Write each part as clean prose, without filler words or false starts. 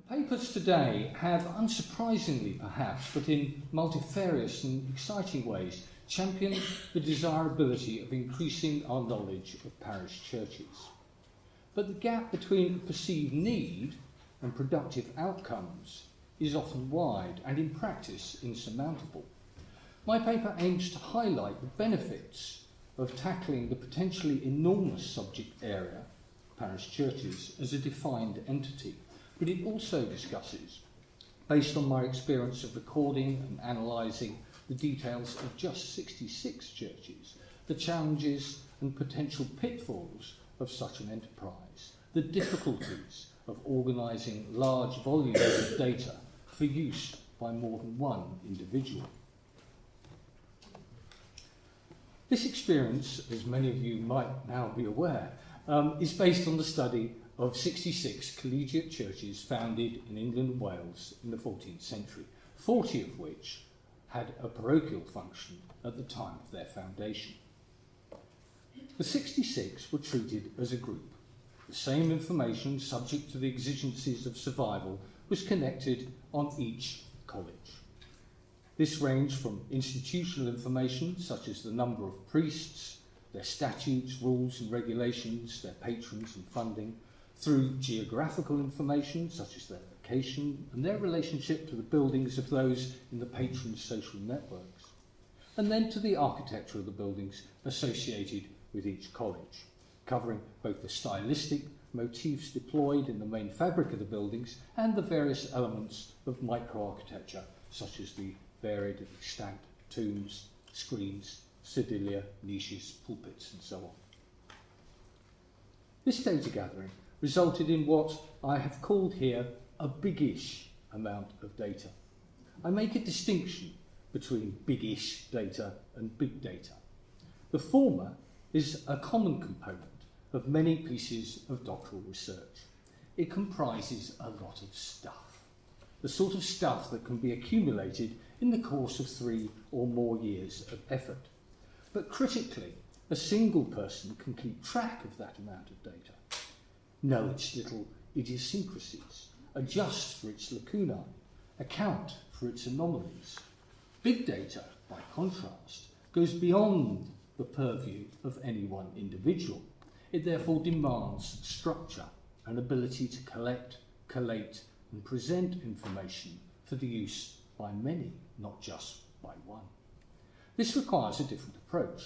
Papers today have, unsurprisingly perhaps, but in multifarious and exciting ways, championed the desirability of increasing our knowledge of parish churches. But the gap between perceived need and productive outcomes is often wide and in practice insurmountable. My paper aims to highlight the benefits of tackling the potentially enormous subject area, parish churches, as a defined entity, but it also discusses, based on my experience of recording and analysing the details of just 66 churches, the challenges and potential pitfalls of such an enterprise, the difficulties of organising large volumes of data for use by more than one individual. This experience, as many of you might now be aware, is based on the study of 66 collegiate churches founded in England and Wales in the 14th century, 40 of which had a parochial function at the time of their foundation. The 66 were treated as a group. The same information, subject to the exigencies of survival, was connected on each college. This ranged from institutional information, such as the number of priests, their statutes, rules and regulations, their patrons and funding, through geographical information, such as their location and their relationship to the buildings of those in the patron's social networks, and then to the architecture of the buildings associated with each college, covering both the stylistic motifs deployed in the main fabric of the buildings and the various elements of microarchitecture, such as the varied and extant tombs, screens, sedilia, niches, pulpits, and so on. This data gathering resulted in what I have called here a big-ish amount of data. I make a distinction between big-ish data and big data. The former is a common component of many pieces of doctoral research. It comprises a lot of stuff, the sort of stuff that can be accumulated in the course of 3 or more years of effort. But critically, a single person can keep track of that amount of data, know its little idiosyncrasies, adjust for its lacunae, account for its anomalies. Big data, by contrast, goes beyond the purview of any one individual. It therefore demands structure, an ability to collect, collate, and present information for the use by many, not just by one. This requires a different approach.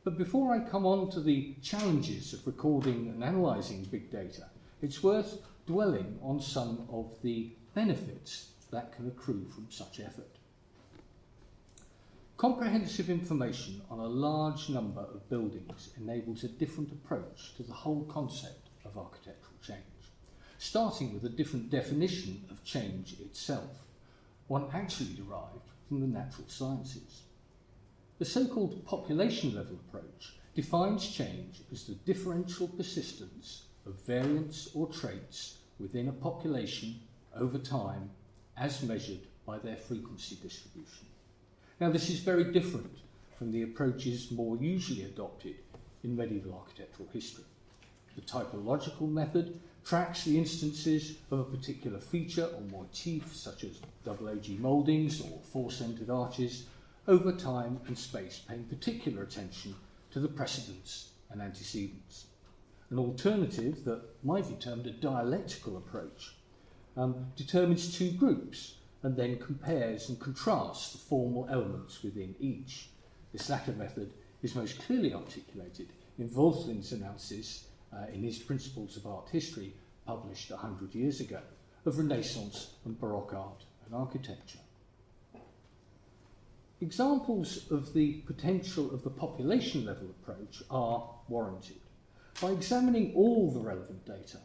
But before I come on to the challenges of recording and analysing big data, it's worth dwelling on some of the benefits that can accrue from such effort. Comprehensive information on a large number of buildings enables a different approach to the whole concept of architectural change, starting with a different definition of change itself, one actually derived from the natural sciences. The so-called population level approach defines change as the differential persistence of variants or traits within a population over time as measured by their frequency distribution. Now, this is very different from the approaches more usually adopted in medieval architectural history. The typological method tracks the instances of a particular feature or motif, such as double ogee mouldings or four-centred arches, over time and space, paying particular attention to the precedents and antecedents. An alternative that might be termed a dialectical approach determines two groups and then compares and contrasts the formal elements within each. This latter method is most clearly articulated in Wolfling's analysis in his Principles of Art History, published 100 years ago, of Renaissance and Baroque art and architecture. Examples of the potential of the population level approach are warranted. By examining all the relevant data,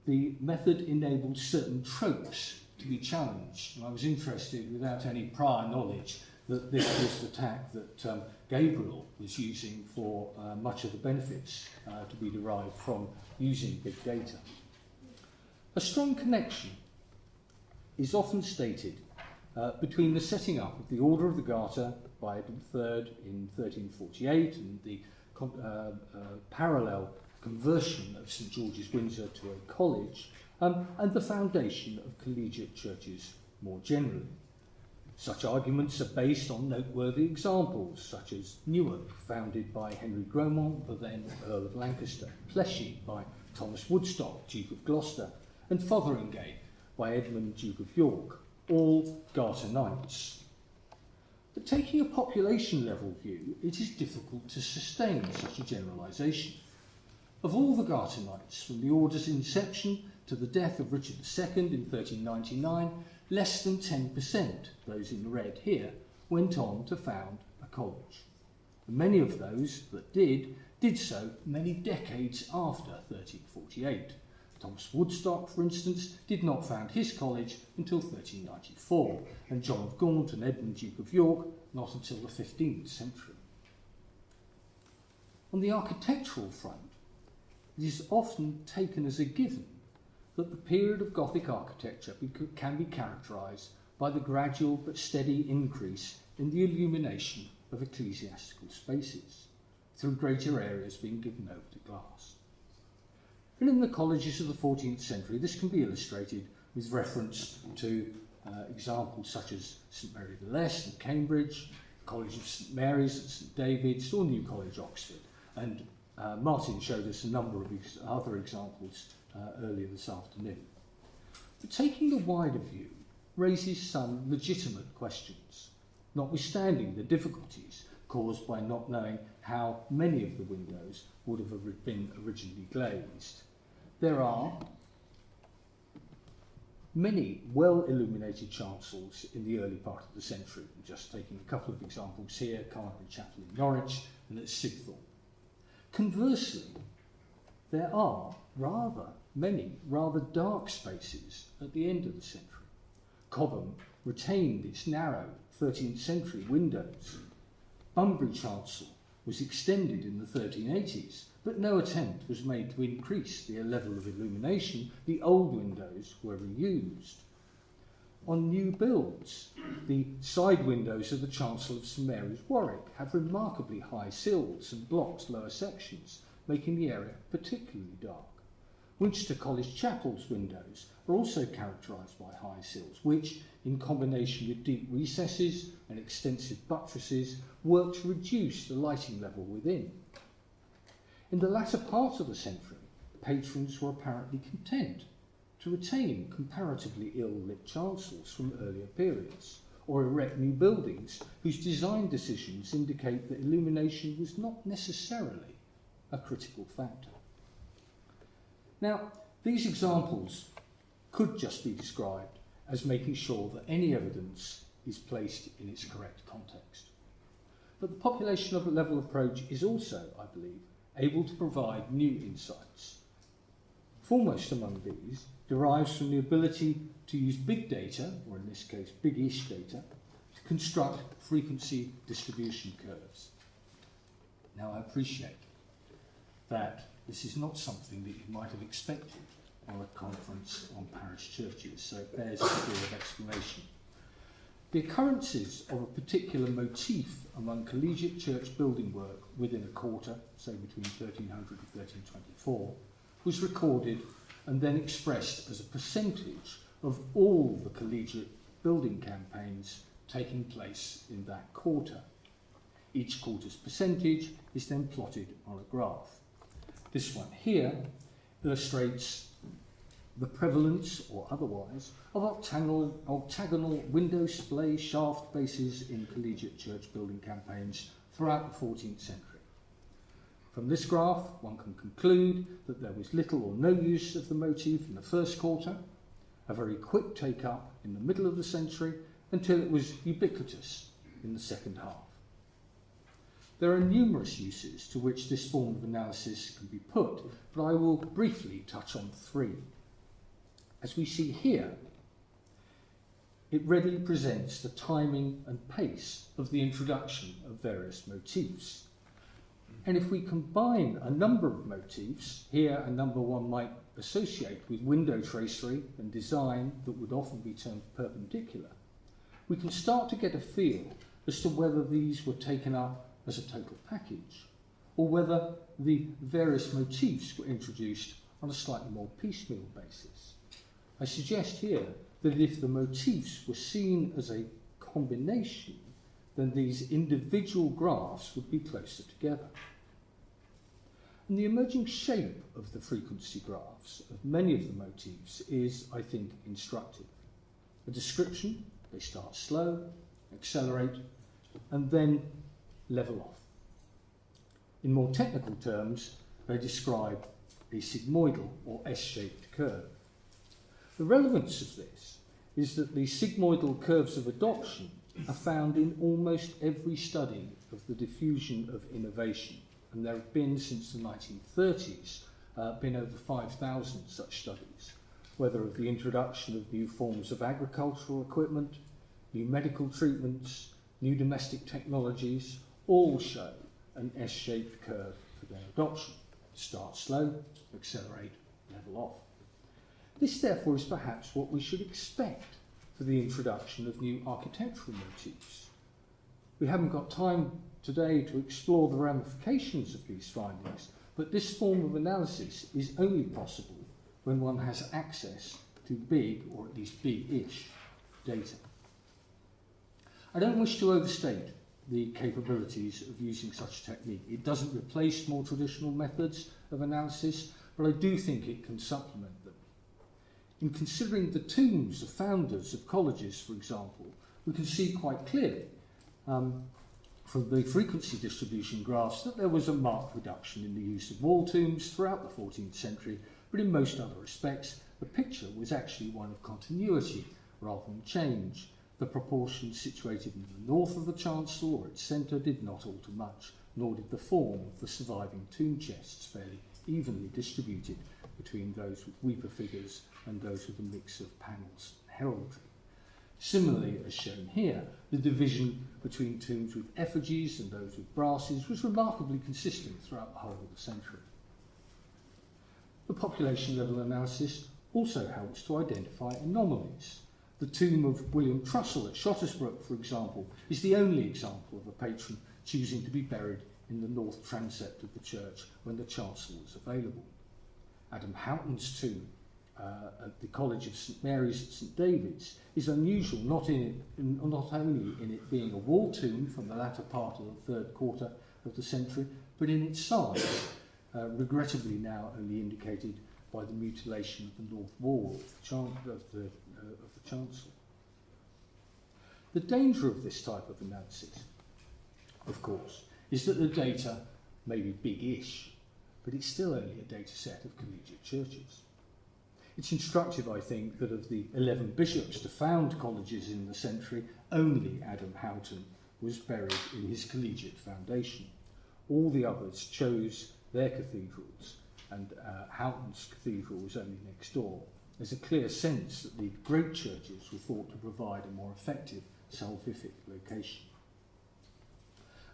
the method enabled certain tropes to be challenged. And I was interested, without any prior knowledge, that this was the tack that Gabriel was using for much of the benefits to be derived from using big data. A strong connection is often stated between the setting up of the Order of the Garter by Edward III in 1348 and the parallel conversion of St George's, Windsor to a college and the foundation of collegiate churches more generally. Such arguments are based on noteworthy examples, such as Newark, founded by Henry Gromont, the then Earl of Lancaster, Pleshy by Thomas Woodstock, Duke of Gloucester, and Fotheringay by Edmund, Duke of York, all Garter Knights. But taking a population level view, it is difficult to sustain such a generalisation. Of all the Garter Knights, from the order's inception to the death of Richard II in 1399, less than 10%, those in red here, went on to found a college. And many of those that did so many decades after 1348. Thomas Woodstock, for instance, did not found his college until 1394, and John of Gaunt and Edmund, Duke of York, not until the 15th century. On the architectural front, it is often taken as a given that the period of Gothic architecture can be characterised by the gradual but steady increase in the illumination of ecclesiastical spaces, through greater areas being given over to glass. And in the colleges of the 14th century, this can be illustrated with reference to examples such as St Mary the Less in Cambridge, College of St Mary's at St David's, or New College, Oxford. And Martin showed us a number of other examples earlier this afternoon. But taking the wider view raises some legitimate questions, notwithstanding the difficulties caused by not knowing how many of the windows would have been originally glazed. There are many well-illuminated chancels in the early part of the century. I'm just taking a couple of examples here, Carnarvon Chapel in Norwich and at Sigthorpe. Conversely, there are many rather dark spaces at the end of the century. Cobham retained its narrow 13th century windows. Bunbury Chancel was extended in the 1380s, but no attempt was made to increase the level of illumination. The old windows were reused. On new builds, the side windows of the chancel of St Mary's, Warwick, have remarkably high sills and blocked lower sections, making the area particularly dark. Winchester College Chapel's windows are also characterised by high sills, which, in combination with deep recesses and extensive buttresses, work to reduce the lighting level within. In the latter part of the century, patrons were apparently content to retain comparatively ill-lit chancels from earlier periods, or erect new buildings whose design decisions indicate that illumination was not necessarily a critical factor. Now, these examples could just be described as making sure that any evidence is placed in its correct context. But the population level approach is also, I believe, able to provide new insights. Foremost among these derives from the ability to use big data, or in this case big-ish data, to construct frequency distribution curves. Now, I appreciate that this is not something that you might have expected on a conference on parish churches, so it bears a degree of explanation. The occurrences of a particular motif among collegiate church building work within a quarter, say between 1300 and 1324, was recorded and then expressed as a percentage of all the collegiate building campaigns taking place in that quarter. Each quarter's percentage is then plotted on a graph. This one here illustrates the prevalence, or otherwise, of octagonal window splay shaft bases in collegiate church building campaigns throughout the 14th century. From this graph, one can conclude that there was little or no use of the motif in the first quarter, a very quick take-up in the middle of the century, until it was ubiquitous in the second half. There are numerous uses to which this form of analysis can be put, but I will briefly touch on three. As we see here, it readily presents the timing and pace of the introduction of various motifs. And if we combine a number of motifs, here a number one might associate with window tracery and design that would often be termed perpendicular, we can start to get a feel as to whether these were taken up as a total package, or whether the various motifs were introduced on a slightly more piecemeal basis. I suggest here that if the motifs were seen as a combination, then these individual graphs would be closer together. And the emerging shape of the frequency graphs of many of the motifs is, I think, instructive. A description, they start slow, accelerate, and then level off. In more technical terms, they describe a sigmoidal or S-shaped curve. The relevance of this is that the sigmoidal curves of adoption are found in almost every study of the diffusion of innovation, and there have been, since the 1930s, been over 5,000 such studies, whether of the introduction of new forms of agricultural equipment, new medical treatments, new domestic technologies, all show an S-shaped curve for their adoption. Start slow, accelerate, level off. This, therefore, is perhaps what we should expect for the introduction of new architectural motifs. We haven't got time today to explore the ramifications of these findings, but this form of analysis is only possible when one has access to big, or at least big-ish, data. I don't wish to overstate the capabilities of using such a technique. It doesn't replace more traditional methods of analysis, but I do think it can supplement them. In considering the tombs of founders of colleges, for example, we can see quite clearly from the frequency distribution graphs that there was a marked reduction in the use of wall tombs throughout the 14th century, but in most other respects, the picture was actually one of continuity rather than change. The proportions situated in the north of the chancel or its centre did not alter much, nor did the form of the surviving tomb chests fairly evenly distributed between those with weeper figures and those with a mix of panels and heraldry. Similarly, as shown here, the division between tombs with effigies and those with brasses was remarkably consistent throughout the whole of the century. The population level analysis also helps to identify anomalies. The tomb of William Trussell at Shottersbrook, for example, is the only example of a patron choosing to be buried in the north transept of the church when the chancel was available. Adam Houghton's tomb at the College of St Mary's at St David's is unusual not only in it being a wall tomb from the latter part of the third quarter of the century, but in its size, regrettably now only indicated by the mutilation of the north wall of the chancel. The danger of this type of analysis, of course, is that the data may be big-ish, but it's still only a data set of collegiate churches. It's instructive, I think, that of the 11 bishops to found colleges in the century, only Adam Houghton was buried in his collegiate foundation. All the others chose their cathedrals, and Houghton's cathedral was only next door. There's a clear sense that the great churches were thought to provide a more effective salvific location.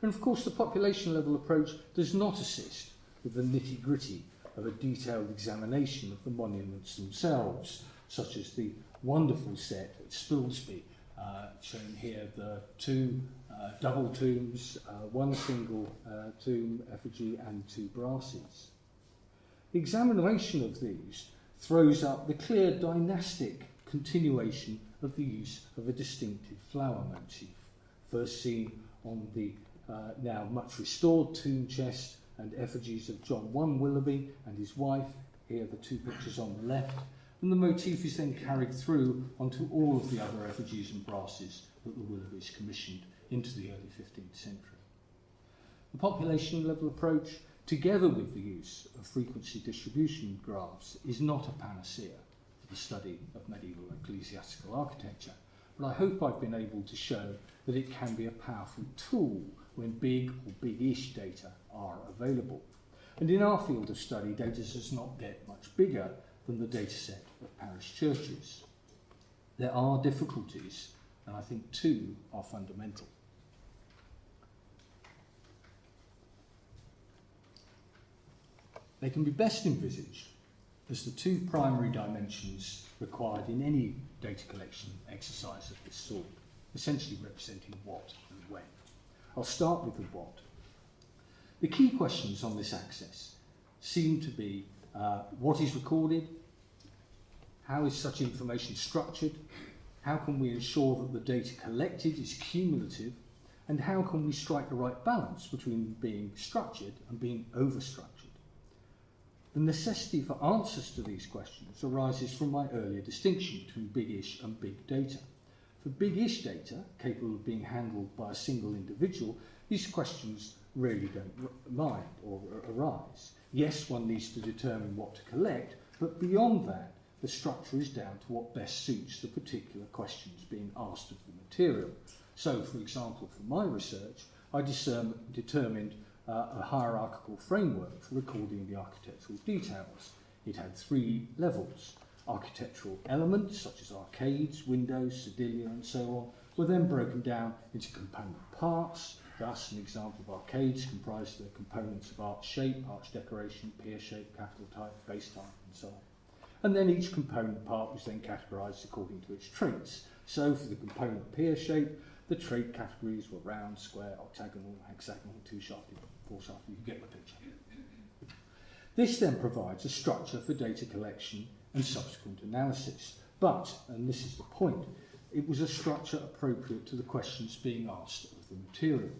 And of course, the population level approach does not assist with the nitty-gritty of a detailed examination of the monuments themselves, such as the wonderful set at Spilsby, shown here, the two double tombs, one single tomb effigy and two brasses. The examination of these throws up the clear dynastic continuation of the use of a distinctive flower motif, first seen on the now much restored tomb chest and effigies of John I Willoughby and his wife, here the two pictures on the left, and the motif is then carried through onto all of the other effigies and brasses that the Willoughbys commissioned into the early 15th century. The population level approach, together with the use of frequency distribution graphs, is not a panacea for the study of medieval ecclesiastical architecture, but I hope I've been able to show that it can be a powerful tool when big or big-ish data are available. And in our field of study, data does not get much bigger than the data set of parish churches. There are difficulties, and I think two are fundamental. They can be best envisaged as the two primary dimensions required in any data collection exercise of this sort, essentially representing what and when. I'll start with the what. The key questions on this axis seem to be what is recorded, How is such information structured? How can we ensure that the data collected is cumulative? And how can we strike the right balance between being structured and being overstructured? The necessity for answers to these questions arises from my earlier distinction between big-ish and big data. For big-ish data, capable of being handled by a single individual, these questions really don't mind or arise. Yes, one needs to determine what to collect, but beyond that, the structure is down to what best suits the particular questions being asked of the material. So, for example, for my research, I determined a hierarchical framework for recording the architectural details. It had 3 levels. Architectural elements, such as arcades, windows, sedilia, and so on, were then broken down into component parts. Thus, an example of arcades comprised the components of arch shape, arch decoration, pier shape, capital type, base type, and so on. And then each component part was then categorised according to its traits. So, for the component pier shape, the trait categories were round, square, octagonal, hexagonal, 2-shafted, 4-shafted. You get the picture. This then provides a structure for data collection and subsequent analysis. But, and this is the point, it was a structure appropriate to the questions being asked of the material.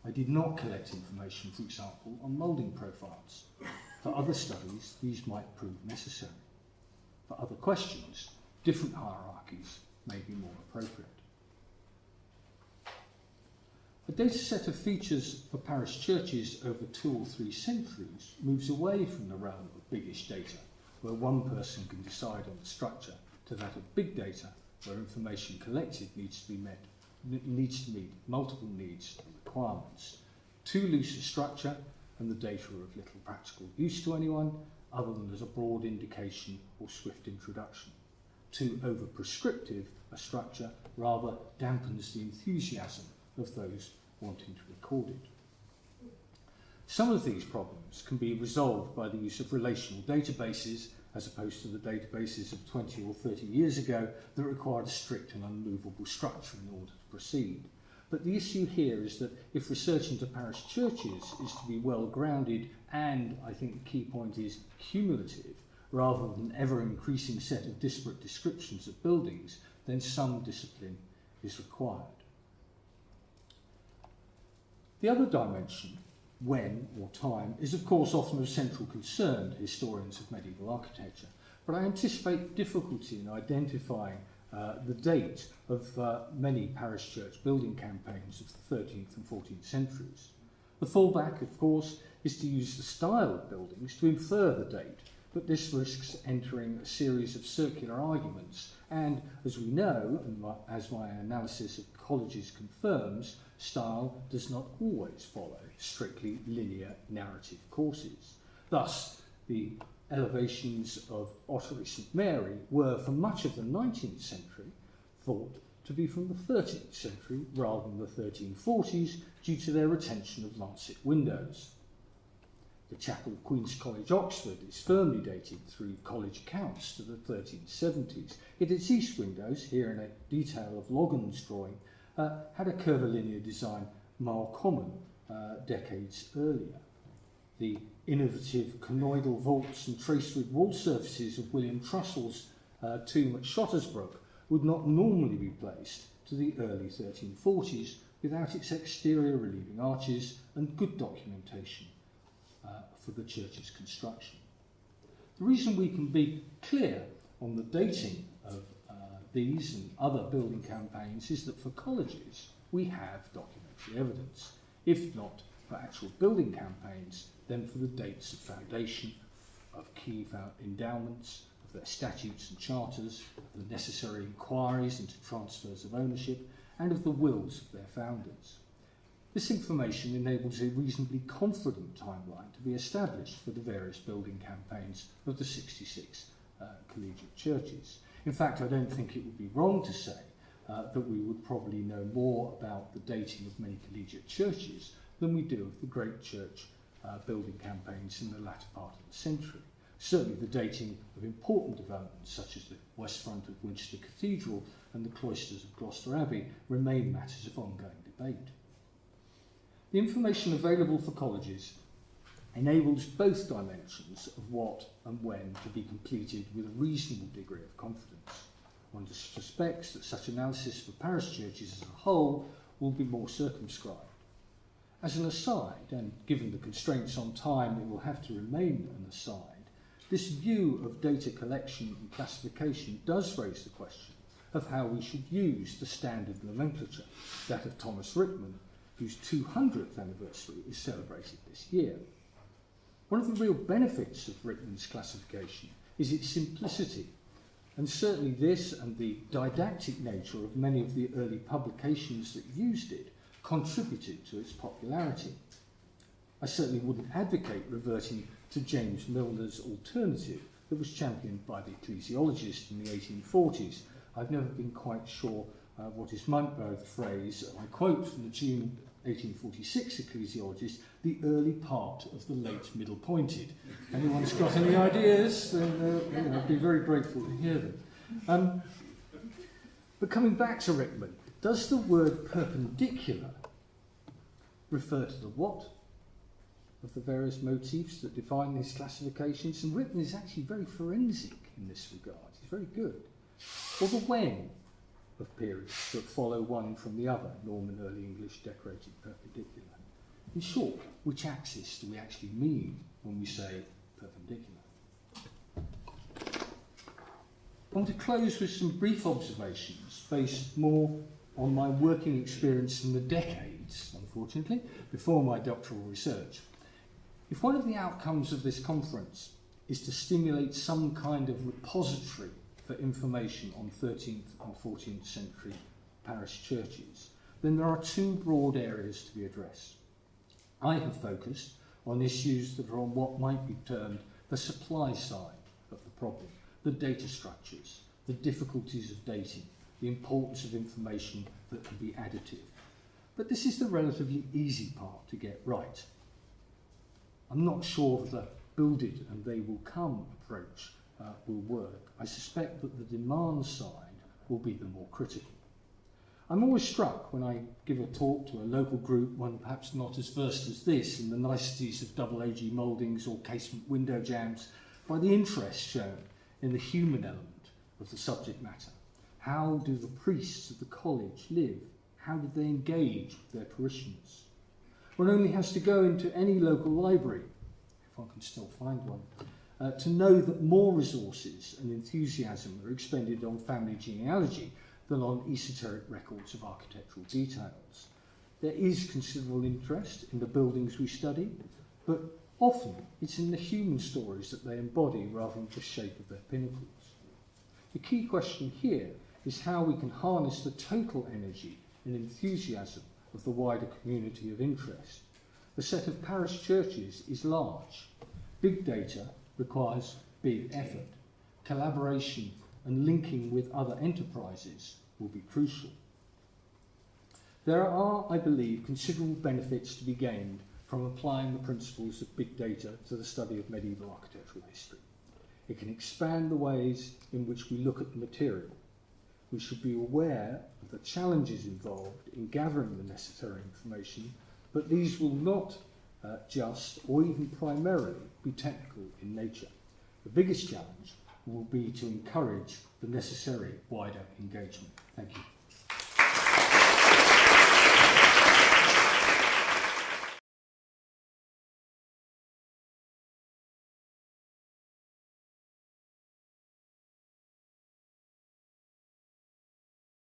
I did not collect information, for example, on moulding profiles. For other studies, these might prove necessary. For other questions, different hierarchies may be more appropriate. A data set of features for parish churches over 2 or 3 centuries moves away from the realm of big-ish data, where one person can decide on the structure, to that of big data, where information collected needs to meet multiple needs and requirements. Too loose a structure, and the data are of little practical use to anyone, other than as a broad indication or swift introduction. Too over-prescriptive a structure rather dampens the enthusiasm of those wanting to record it. Some of these problems can be resolved by the use of relational databases, as opposed to the databases of 20 or 30 years ago that required a strict and unmovable structure in order to proceed. But the issue here is that if research into parish churches is to be well grounded and, I think the key point is, cumulative, rather than an ever-increasing set of disparate descriptions of buildings, then some discipline is required. The other dimension, when or time, is of course often of central concern to historians of medieval architecture, but I anticipate difficulty in identifying the date of many parish church building campaigns of the 13th and 14th centuries. The fallback, of course, is to use the style of buildings to infer the date, but this risks entering a series of circular arguments, and as we know, and as my analysis of colleges confirms, style does not always follow strictly linear narrative courses. Thus, the elevations of Ottery St Mary were, for much of the 19th century, thought to be from the 13th century rather than the 1340s due to their retention of lancet windows. The chapel of Queen's College, Oxford, is firmly dated through college accounts to the 1370s. Yet its east windows, here in a detail of Logan's drawing, had a curvilinear design more common decades earlier. The innovative conoidal vaults and tracewood wall surfaces of William Trussell's tomb at Shottersbrook would not normally be placed to the early 1340s without its exterior relieving arches and good documentation for the church's construction. The reason we can be clear on the dating of these and other building campaigns is that for colleges we have documentary evidence, if not for actual building campaigns, then for the dates of foundation, of key endowments, of their statutes and charters, of the necessary inquiries into transfers of ownership, and of the wills of their founders. This information enables a reasonably confident timeline to be established for the various building campaigns of the 66 collegiate churches. In fact, I don't think it would be wrong to say that we would probably know more about the dating of many collegiate churches than we do of the great church building campaigns in the latter part of the century. Certainly the dating of important developments such as the west front of Winchester Cathedral and the cloisters of Gloucester Abbey remain matters of ongoing debate. The information available for colleges enables both dimensions of what and when to be completed with a reasonable degree of confidence. One suspects that such analysis for parish churches as a whole will be more circumscribed. As an aside, and given the constraints on time, it will have to remain an aside, this view of data collection and classification does raise the question of how we should use the standard nomenclature, that of Thomas Rickman, whose 200th anniversary is celebrated this year. One of the real benefits of Rickman's classification is its simplicity, and certainly this and the didactic nature of many of the early publications that used it contributed to its popularity. I certainly wouldn't advocate reverting to James Milner's alternative that was championed by the ecclesiologists in the 1840s. I've never been quite sure what is meant by the phrase, I quote from the June 1846 ecclesiologist, the early part of the late middle pointed. Anyone's got any ideas, then I'd be very grateful to hear them. But coming back to Rickman, does the word perpendicular refer to the what of the various motifs that define these classifications? And Rickman is actually very forensic in this regard. He's very good. Or the when of periods that follow one from the other, Norman Early English decorated perpendicular. In short, which axis do we actually mean when we say perpendicular? I want to close with some brief observations based more on my working experience in the decades, unfortunately, before my doctoral research. If one of the outcomes of this conference is to stimulate some kind of repository for information on 13th and 14th century parish churches, then there are two broad areas to be addressed. I have focused on issues that are on what might be termed the supply side of the problem, the data structures, the difficulties of dating, the importance of information that can be additive. But this is the relatively easy part to get right. I'm not sure that the build it and they will come approach will work. I suspect that the demand side will be the more critical. I'm always struck when I give a talk to a local group, one perhaps not as versed as this in the niceties of double AG mouldings or casement window jambs, by the interest shown in the human element of the subject matter. How do the priests of the college live? How do they engage with their parishioners? One only has to go into any local library, if one can still find one, to know that more resources and enthusiasm are expended on family genealogy than on esoteric records of architectural details. There is considerable interest in the buildings we study, but often it's in the human stories that they embody rather than the shape of their pinnacles. The key question here is how we can harness the total energy and enthusiasm of the wider community of interest. The set of parish churches is large. Big data requires big effort. Collaboration and linking with other enterprises will be crucial. There are, I believe, considerable benefits to be gained from applying the principles of big data to the study of medieval architectural history. It can expand the ways in which we look at the material. We should be aware of the challenges involved in gathering the necessary information, but these will not just or even primarily be technical in nature. The biggest challenge will be to encourage the necessary wider engagement. Thank you.